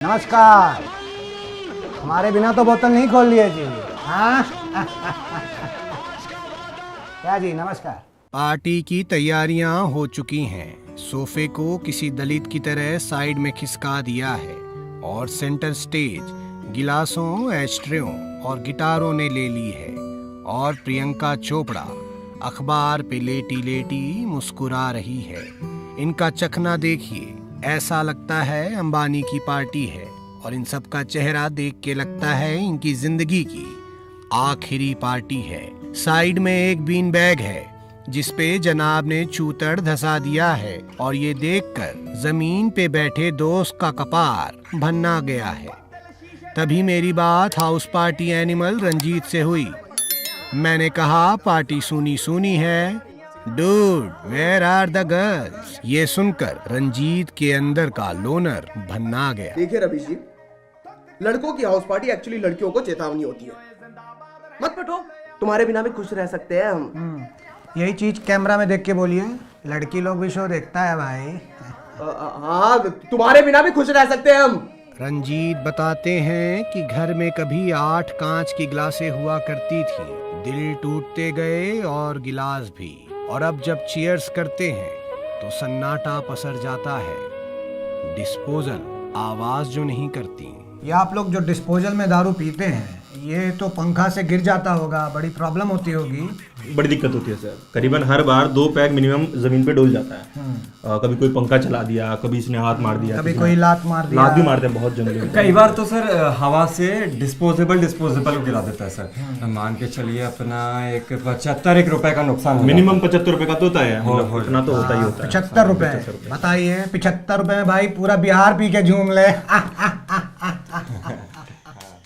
नमस्कार। हमारे बिना तो बोतल नहीं खोल लिए जी। हाँ क्या जी, नमस्कार। पार्टी की तैयारियां हो चुकी हैं। सोफे को किसी दलित की तरह साइड में खिसका दिया है और सेंटर स्टेज गिलासों, एस्ट्रेओं और गिटारों ने ले ली है। और प्रियंका चोपड़ा अखबार पे लेटी लेटी मुस्कुरा रही है। इनका चखना देखिए, ऐसा लगता है अंबानी की पार्टी है। और इन सब का चेहरा देख के लगता है इनकी जिंदगी की आखिरी पार्टी है। साइड में एक बीन बैग है जिसपे जनाब ने चूतड़ धसा दिया है और ये देखकर जमीन पे बैठे दोस्त का कपार भन्ना गया है। तभी मेरी बात हाउस पार्टी एनिमल रंजीत से हुई। मैंने कहा पार्टी सुनी सुनी है, dude where are the girls. ये सुनकर रंजीत के अंदर का लोनर भन्ना गया। देखिए रवि जी, लड़कों की हाउस पार्टी एक्चुअली लड़कियों को चेतावनी होती है। मत पटो, तुम्हारे बिना भी खुश रह सकते हैं हम। यही चीज कैमरा में देख के बोलिए, लड़की लोग भी शो देखता है भाई। हाँ, तुम्हारे बिना भी खुश रह सकते हैं हम। रंजीत बताते हैं कि घर में कभी 8 कांच की गिलासें हुआ करती थी। दिल टूटते गए और गिलास भी। और अब जब चीयर्स करते हैं तो सन्नाटा पसर जाता है। डिस्पोजल आवाज जो नहीं करती। ये आप लोग जो डिस्पोजल में दारू पीते हैं, ये तो पंखा से गिर जाता होगा, बड़ी प्रॉब्लम होती होगी। बड़ी दिक्कत होती है सर। करीबन हर बार 2 पैक मिनिमम जमीन पे डोल जाता है। कभी कोई पंखा चला दिया, कभी इसने हाथ मार दिया, कभी कोई लात मार दिया। लात भी मारते हैं बहुत जंगली। कई बार तो सर हवा से डिस्पोजेबल गिरा देता है सर। मान के चलिए अपना एक 75 रुपए का नुकसान हो मिनिमम 75 रुपए का तो होता है। इतना तो होता ही होता है। 75 रुपए बताइए, 75 रुपए में भाई पूरा बिहार पी के झूम ले।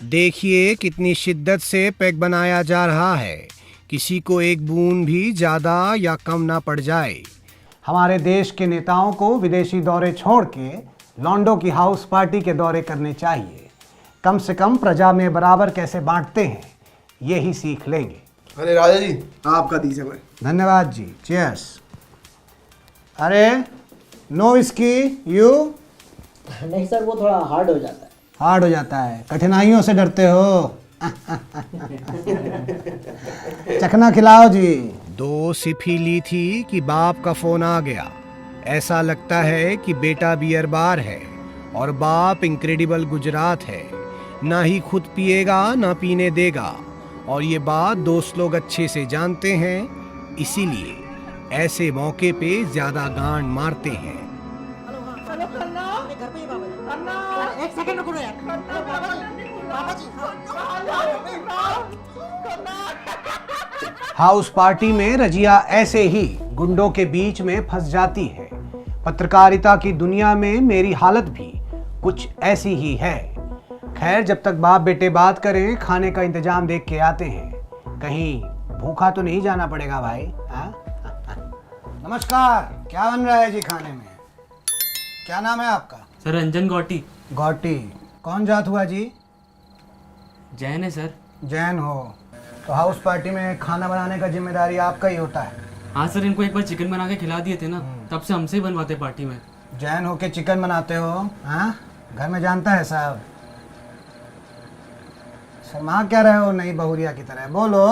देखिए कितनी शिद्दत से पैक बनाया जा रहा है, किसी को एक बूंद भी ज्यादा या कम ना पड़ जाए। हमारे देश के नेताओं को विदेशी दौरे छोड़ के लॉन्डो की हाउस पार्टी के दौरे करने चाहिए। कम से कम प्रजा में बराबर कैसे बांटते हैं, यही सीख लेंगे। अरे राजा जी, आपका दीजिए। मैं धन्यवाद जी, चीयर्स। अरे नो विस्की यू? नहीं सर, वो थोड़ा हार्ड हो जाता है। हार्ड हो जाता है, कठिनाइयों से डरते हो। चखना खिलाओ जी। 2 सिप ही ली थी कि बाप का फोन आ गया। ऐसा लगता है कि बेटा बियर बार है और बाप इनक्रेडिबल गुजरात है। ना ही खुद पिएगा ना पीने देगा। और ये बात दोस्त लोग अच्छे से जानते हैं, इसीलिए ऐसे मौके पे ज्यादा गांड मारते हैं। एक सेकंड रुको यार। हाउस पार्टी में रजिया ऐसे ही गुंडों के बीच में फंस जाती है। पत्रकारिता की दुनिया में मेरी हालत भी कुछ ऐसी ही है। खैर, जब तक बाप बेटे बात करें, खाने का इंतजाम देख के आते हैं। कहीं भूखा तो नहीं जाना पड़ेगा भाई। नमस्कार, क्या बन रहा है जी खाने में? क्या नाम है आपका? सर रंजन गौटी। गौटी, कौन जात हुआ जी? जैन है सर। जैन हो तो हाउस पार्टी में खाना बनाने का जिम्मेदारी आपका ही होता है। हाँ सर, इनको एक बार चिकन बना के खिला दिए थे ना, तब से हमसे ही बनवाते पार्टी में। जैन हो के चिकन बनाते हो? हाँ, घर में जानता है साहब। शर्मा क्या रहे हो नई बहुरिया की तरह, बोलो।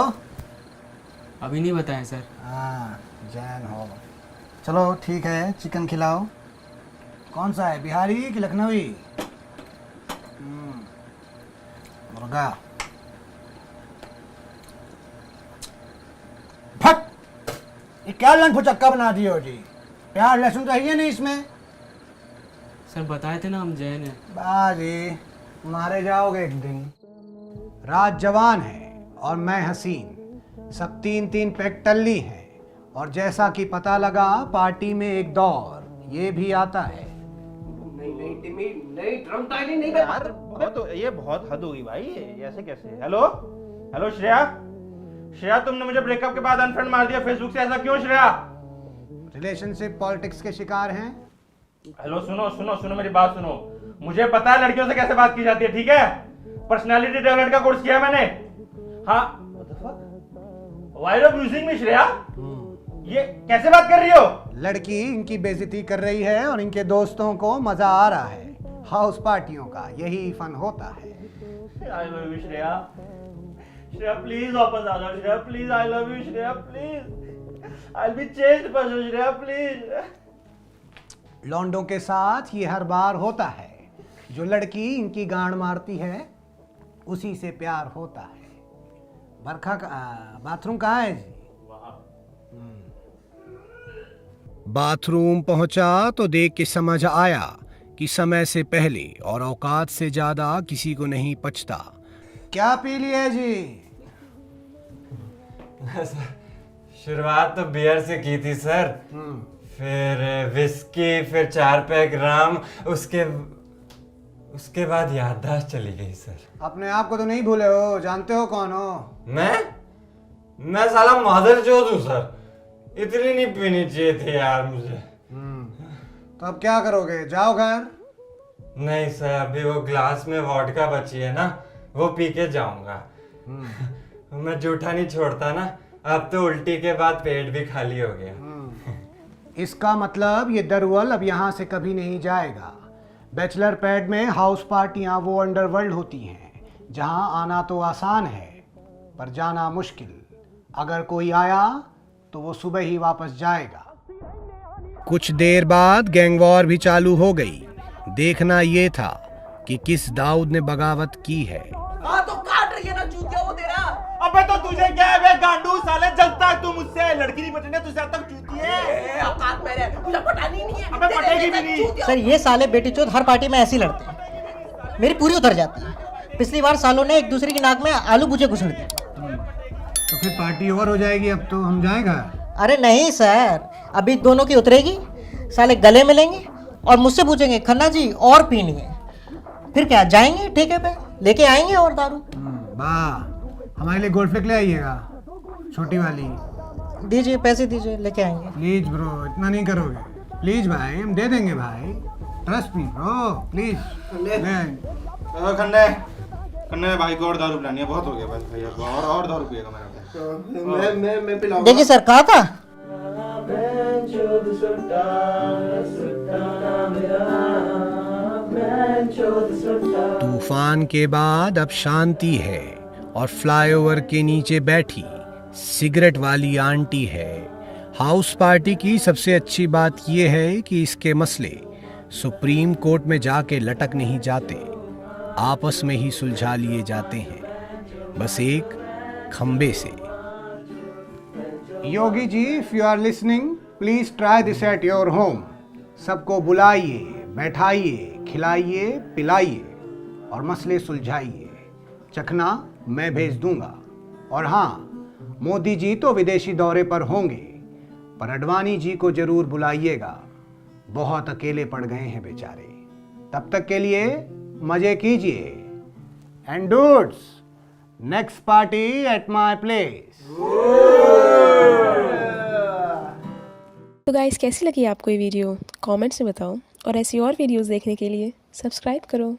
अभी नहीं बताएं सर। हाँ, जैन हो। चलो ठीक है, चिकन खिलाओ। कौन सा है, बिहारी कि लखनवी? मुर्गा। फट, ये क्या लंच फुचक्का बना दिए हो जी? प्याज लहसुन चाहिए नहीं इसमें? सर बताए थे ना हम जैन हैं। बाजी, मारे जाओगे एक दिन। रात जवान है और मैं हसीन, सब 3-3 पैक टल्ली हैं। और जैसा कि पता लगा, पार्टी में एक दौर ये भी आता है। यार ये बहुत हद होगी भाई, ये ऐसे कैसे? हेलो श्रेया, तुमने मुझे ब्रेकअप के बाद अनफ्रेंड मार दिया फेसबुक से, ऐसा क्यों श्रेया? रिलेशनशिप पॉलिटिक्स के शिकार हैं। हेलो सुनो मेरी बात सुनो। मुझे पता है लड़कियों से कैसे बात की जाती है, ठीक है? पर्सनालिटी डेवलपमेंट का कोर्स किया मैंने। हाँ, व्हाई आर यू यूजिंग मी श्रेया? ये कैसे बात कर रही हो? लड़की इनकी बेइज्जती कर रही है और इनके दोस्तों को मजा आ रहा है। हाउस पार्टियों का यही फन होता है। I love you Shreya. Shreya please वापस आ जाओ Shreya please. I love you Shreya please. I will be changed person Shreya please. लौंडों के साथ ये हर बार होता है। जो लड़की इनकी गांड मारती है उसी से प्यार होता है। बरखा का बाथरूम कहाँ है जी? बाथरूम पहुंचा तो देख के समझ आया कि समय से पहले और औकात से ज्यादा किसी को नहीं पचता। क्या पी लिया जी? शुरुआत तो बियर से की थी सर, फिर विस्की, फिर 4 पैक रम, उसके बाद याददाश्त चली गई सर। अपने आप को तो नहीं भूले हो, जानते हो कौन हो? मैं साला मादर चौथ हूँ सर। इतनी नहीं पीनी चाहिए थी यार मुझे। तो अब क्या करोगे, जाओ घर? नहीं सर, अभी वो ग्लास में वोडका बची है ना, वो पी के जाऊंगा। मैं जूठा नहीं छोड़ता ना, अब तो उल्टी के बाद पेट भी खाली हो गया। इसका मतलब ये दरअसल अब यहाँ से कभी नहीं जाएगा। बैचलर पैड में हाउस पार्टियाँ वो अंडरवर्ल्ड होती हैं जहाँ आना तो आसान है पर जाना मुश्किल। अगर कोई आया तो वो सुबह ही वापस जाएगा। कुछ देर बाद गैंग वॉर भी चालू हो गई। देखना ये था कि किस दाऊद ने बगावत की है। हाँ तो काट रही है ना चूतिया वो तेरा। अबे तो तुझे क्या है बे गांडू साले, जलता है तू मुझसे। लड़की नहीं बचने तुझसे तक चूती है। औकात में रह, तुझे पटानी नहीं है। अबे पटेगी भी नहीं। सर ये साले बेटी चोद हर पार्टी में ऐसे ही लड़ते हैं, मेरी पूरी उतर जाती है। पिछली बार सालों ने एक दूसरे की नाक में आलू भुजे घुसड़ दिए। तो फिर पार्टी ओवर हो जाएगी, अब तो हम जाएगा। अरे नहीं सर, अभी दोनों की उतरेगी, साले गले मिलेंगे और मुझसे पूछेंगे खन्ना जी और पीनी है। फिर क्या जाएंगे ठेके पे, लेके आएंगे और दारू। वाह, हमारे लिए गोल्ड फ्लिक ले आइएगा, छोटी वाली। दीजिए पैसे दीजिए, लेके आएंगे। प्लीज ब्रो, इतना नहीं करोगे? प्लीज भाई, हम दे देंगे भाई, ट्रस्ट मी ब्रो, प्लीज ले। खन्ने भाई को और दारू पिलानी है, बहुत हो गया बस भैया को, और दारू पिएगा मेरा भाई। मैं पिलाऊंगा। देखिए सर, कहा था तूफान के बाद अब शांति है और फ्लाईओवर के नीचे बैठी सिगरेट वाली आंटी है। हाउस पार्टी की सबसे अच्छी बात यह है कि इसके मसले सुप्रीम कोर्ट में जाके लटक नहीं जाते, आपस में ही सुलझा लिए जाते हैं, बस एक खंबे से। Yogi ji, if you are listening, please try this at your home. सबको बुलाइए, बैठाइए, खिलाइए, पिलाइए और मसले सुलझाइए। चखना मैं भेज दूंगा। और हाँ, मोदी जी तो विदेशी दौरे पर होंगे, पर अडवाणी जी को जरूर बुलाइएगा। बहुत अकेले पड़ गए हैं बेचारे। तब तक के लिए मजे कीजिए। And dudes, next party at my place. तो गाइस, कैसी लगी आपको ये वीडियो? कमेंट्स में बताओ और ऐसी और वीडियोस देखने के लिए सब्सक्राइब करो।